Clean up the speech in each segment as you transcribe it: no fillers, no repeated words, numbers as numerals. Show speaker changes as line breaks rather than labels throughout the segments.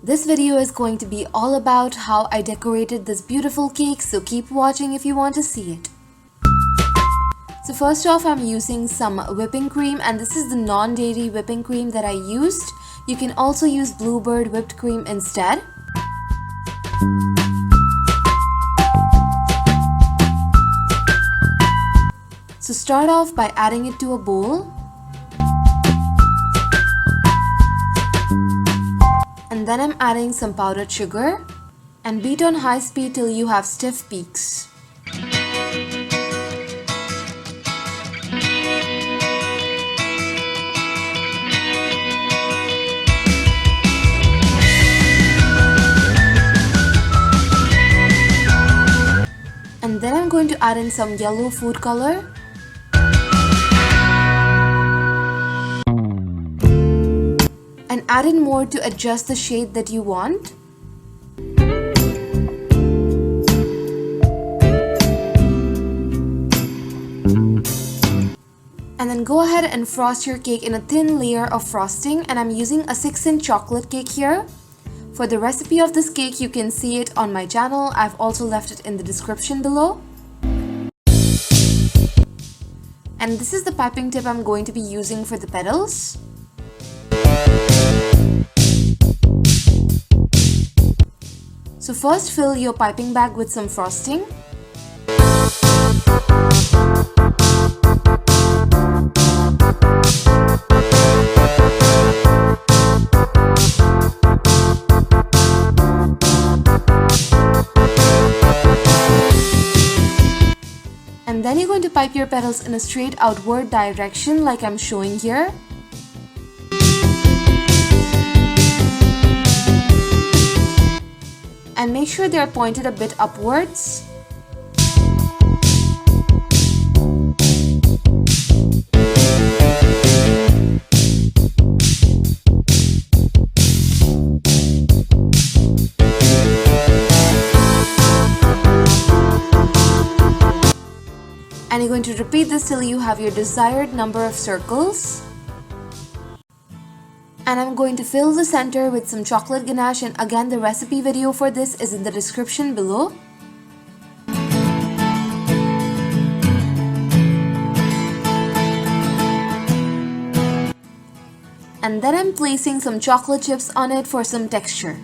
This video is going to be all about how I decorated this beautiful cake, so keep watching if you want to see it. So first off, I'm using some whipping cream, and this is the non-dairy whipping cream that I used. You can also use Bluebird whipped cream instead. So start off by adding it to a bowl. And then I'm adding some powdered sugar and beat on high speed till you have stiff peaks. And then I'm going to add in some yellow food color. And add in more to adjust the shade that you want. And then go ahead and frost your cake in a thin layer of frosting, and I'm using a 6-inch chocolate cake here. For the recipe of this cake, you can see it on my channel. I've also left it in the description below. And this is the piping tip I'm going to be using for the petals. So first fill your piping bag with some frosting. And then you're going to pipe your petals in a straight outward direction like I'm showing here. And make sure they are pointed a bit upwards. And you're going to repeat this till you have your desired number of circles. And I'm going to fill the center with some chocolate ganache, and again the recipe video for this is in the description below. And then I'm placing some chocolate chips on it for some texture.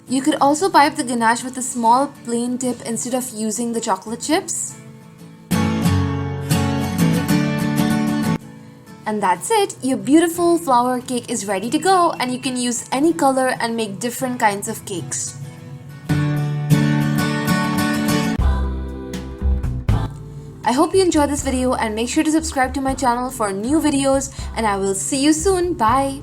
You could also pipe the ganache with a small plain tip instead of using the chocolate chips. And that's it, your beautiful flower cake is ready to go, and you can use any color and make different kinds of cakes. I hope you enjoyed this video, and make sure to subscribe to my channel for new videos, and I will see you soon. Bye!